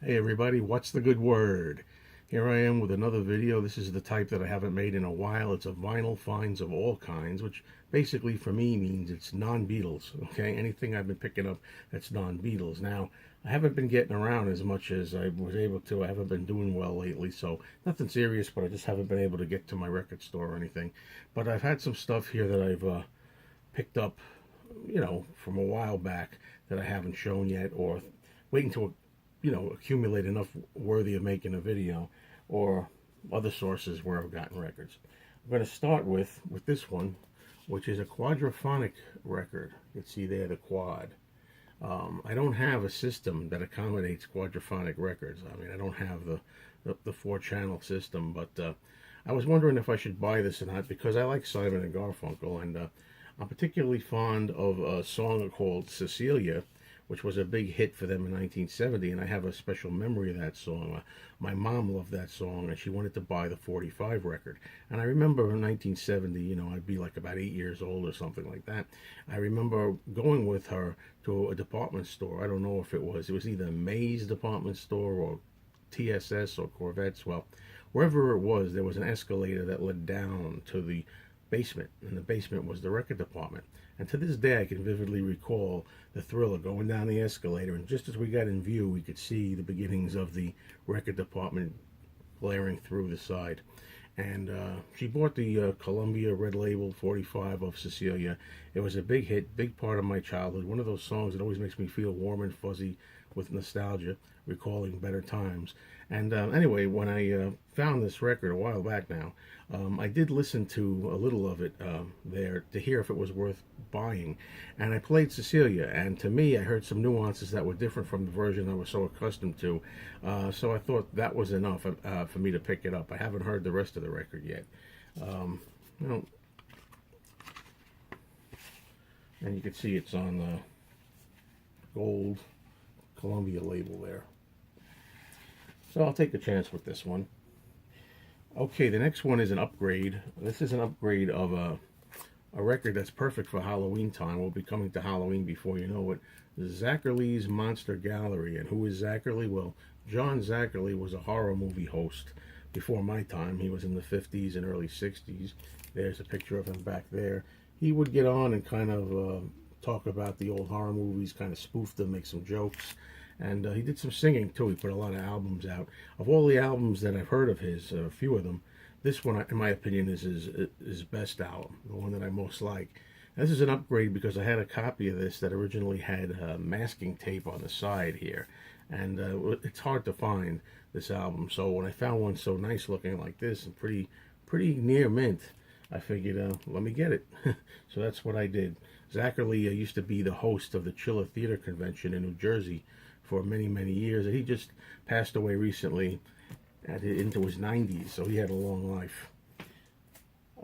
Hey everybody, what's the good word? Here I am with another video. This is the type that I haven't made in a while. It's a vinyl finds of all kinds, which basically for me means it's non-Beatles, okay? Anything I've been picking up that's non-Beatles. Now, I haven't been getting around as much as I was able to. I haven't been doing well lately, so nothing serious, but I just haven't been able to get to my record store or anything. But I've had some stuff here that I've picked up, from a while back that I haven't shown yet, or waiting to accumulate enough worthy of making a video, or other sources where I've gotten records. I'm going to start with this one, which is a quadraphonic record. You can see there the quad. I don't have a system that accommodates quadraphonic records. I mean, I don't have the four-channel system, but I was wondering if I should buy this or not because I like Simon and Garfunkel, and I'm particularly fond of a song called Cecilia, which was a big hit for them in 1970, and I have a special memory of that song. My mom loved that song, and she wanted to buy the 45 record. And I remember in 1970, I'd be like about 8 years old or something like that. I remember going with her to a department store. I don't know if it was either May's department store or TSS or Corvettes. Well, wherever it was, there was an escalator that led down to the basement, and the basement was the record department. And to this day, I can vividly recall the thrill of going down the escalator, and just as we got in view, we could see the beginnings of the record department glaring through the side. And she bought the Columbia Red Label 45 of Cecilia. It was a big hit, big part of my childhood. One of those songs that always makes me feel warm and fuzzy with nostalgia, recalling better times. And anyway, when I found this record a while back now, I did listen to a little of it there to hear if it was worth buying. And I played Cecilia, and to me, I heard some nuances that were different from the version I was so accustomed to. So I thought that was enough for me to pick it up. I haven't heard the rest of the record yet. Um, you know, and you can see it's on the gold Columbia label there. So I'll take a chance with this one. Okay, the next one is an upgrade. This is an upgrade of a record that's perfect for Halloween time. We'll be coming to Halloween before you know it. Zacherley's Monster Gallery. And who is Zacherley? Well, John Zacherley was a horror movie host before my time. He was in the 50s and early 60s. There's a picture of him back there. He would get on and kind of talk about the old horror movies, kind of spoof them, make some jokes. And he did some singing too. He put a lot of albums out. Of all the albums that I've heard of his, a few of them, this one, in my opinion, is his best album, the one that I most like. And this is an upgrade because I had a copy of this that originally had masking tape on the side here, and it's hard to find this album. So when I found one so nice looking like this and pretty near mint, I figured, let me get it. So that's what I did. Zacherley used to be the host of the Chiller Theater Convention in New Jersey for many, many years, and he just passed away recently into his 90s, so he had a long life.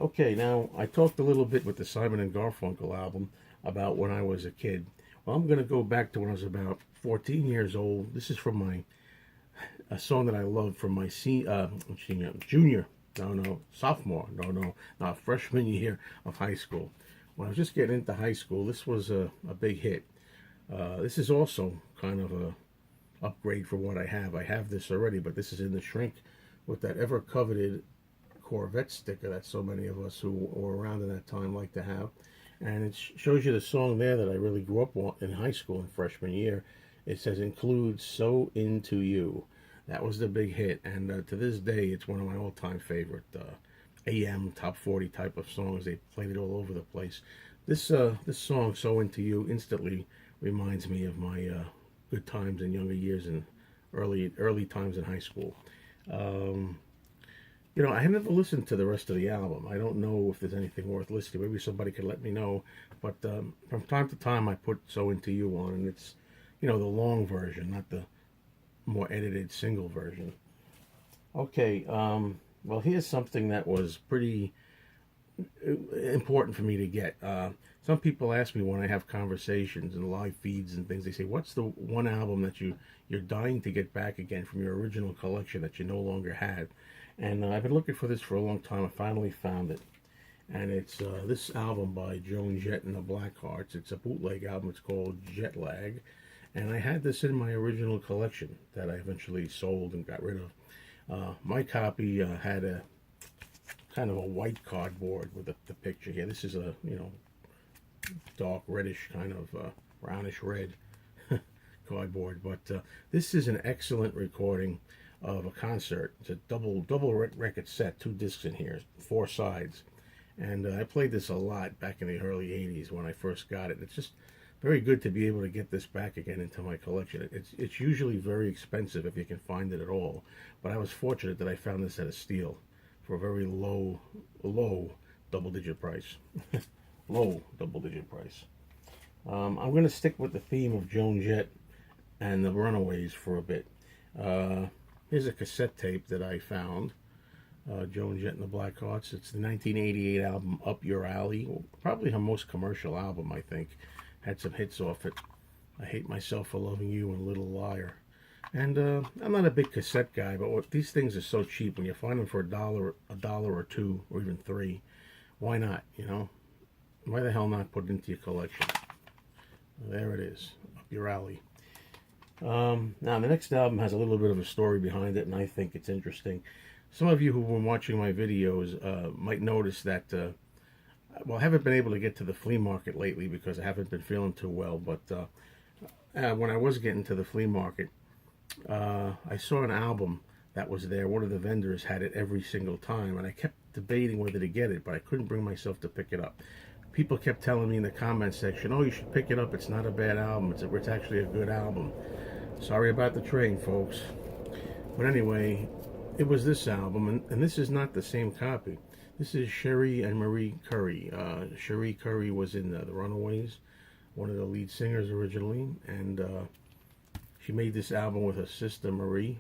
Okay, now I talked a little bit with the Simon and Garfunkel album about when I was a kid. Well, I'm going to go back to when I was about 14 years old. This is from a song that I loved from my junior, sophomore, not freshman year of high school. When I was just getting into high school, this was a big hit. This is also kind of a upgrade for what I have. I have this already, but this is in the shrink with that ever coveted Corvette sticker that so many of us who were around in that time like to have. And it shows you the song there that I really grew up on in high school in freshman year. It says, include So Into You. That was the big hit, and to this day, it's one of my all-time favorite AM top 40 type of songs. They played it all over the place. This song, So Into You, instantly reminds me of my good times in younger years and early times in high school. I have never listened to the rest of the album. I don't know if there's anything worth listening. Maybe somebody could let me know. But from time to time, I put So Into You on, and it's, the long version, not the more edited single version. Okay, well, here's something that was pretty important for me to get. Some people ask me when I have conversations and live feeds and things, they say, what's the one album that you're dying to get back again from your original collection that you no longer had? And I've been looking for this for a long time. I finally found it. And it's this album by Joan Jett and the Blackhearts. It's a bootleg album. It's called Jet Lag. And I had this in my original collection that I eventually sold and got rid of. My copy had a kind of a white cardboard with the picture here. This is a, dark reddish kind of brownish red cardboard. But this is an excellent recording of a concert. It's a double record set, 2 discs in here, 4 sides. And I played this a lot back in the early 80s when I first got it. It's just very good to be able to get this back again into my collection. It's usually very expensive if you can find it at all, but I was fortunate that I found this at a steal for a very low double-digit price. Low double-digit price. I'm going to stick with the theme of Joan Jett and the Runaways for a bit. Here's a cassette tape that I found. Joan Jett and the Blackhearts. It's the 1988 album Up Your Alley. Probably her most commercial album, I think. Had some hits off it. I Hate Myself for Loving You and Little Liar. And I'm not a big cassette guy, but these things are so cheap. When you find them for a dollar or two, or even $3, why not, Why the hell not put it into your collection? There it is, Up Your Alley. Now, the next album has a little bit of a story behind it, and I think it's interesting. Some of you who've been watching my videos might notice that, I haven't been able to get to the flea market lately because I haven't been feeling too well, but when I was getting to the flea market, I saw an album that was there. One of the vendors had it every single time, and I kept debating whether to get it, but I couldn't bring myself to pick it up. People kept telling me in the comment section, oh, you should pick it up, it's not a bad album, it's actually a good album. Sorry about the train, folks. But anyway, it was this album, and this is not the same copy. This is Cherie and Marie Currie. Cherie Currie was in the Runaways, one of the lead singers originally, and she made this album with her sister Marie,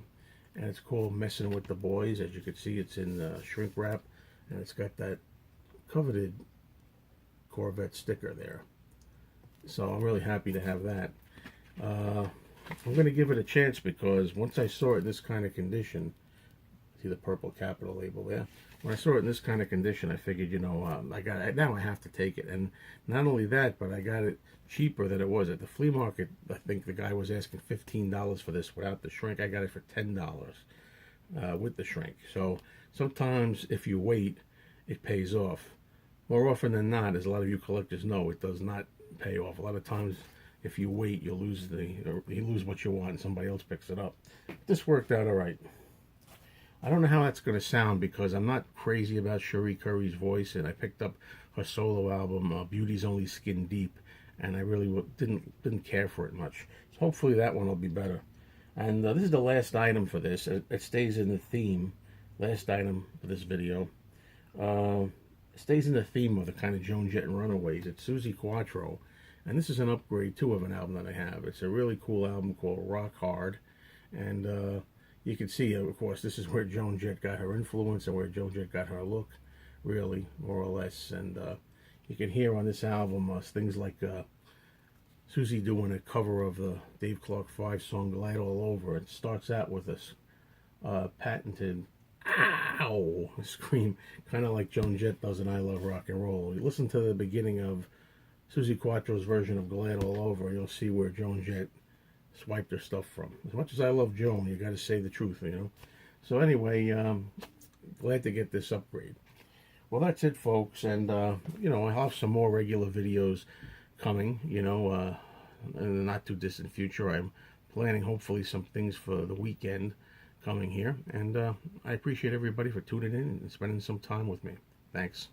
and it's called Messin' with the Boys. As you can see, it's in shrink wrap, and it's got that coveted Corvette sticker there. So I'm really happy to have that. I'm going to give it a chance because once I saw it in this kind of condition, see the purple capital label there? When I saw it in this kind of condition, I figured, I got it. Now I have to take it. And not only that, but I got it cheaper than it was at the flea market. I think the guy was asking $15 for this without the shrink. I got it for $10 with the shrink. So sometimes if you wait, it pays off. More often than not, as a lot of you collectors know, it does not pay off. A lot of times, if you wait, you lose what you want and somebody else picks it up. This worked out all right. I don't know how that's going to sound because I'm not crazy about Cherie Currie's voice, and I picked up her solo album, Beauty's Only Skin Deep, and I really didn't care for it much. So hopefully that one will be better. And this is the last item for this. It stays in the theme. Last item for this video. It stays in the theme of the kind of Joan Jett and Runaways. It's Suzi Quatro. And this is an upgrade, too, of an album that I have. It's a really cool album called Rock Hard. And you can see, of course, this is where Joan Jett got her influence and where Joan Jett got her look, really, more or less. And you can hear on this album things like Suzi doing a cover of the Dave Clark 5 song, Glad All Over. It starts out with this patented ow scream, kind of like Joan Jett does in I Love Rock and Roll. You listen to the beginning of Suzi Quatro's version of Glad All Over, you'll see where Joan Jett swiped her stuff from. As much as I love Joan, you got to say the truth, So anyway, glad to get this upgrade. Well, that's it, folks, and I'll have some more regular videos coming, in the not too distant future. I'm planning hopefully some things for the weekend coming here, and I appreciate everybody for tuning in and spending some time with me. Thanks.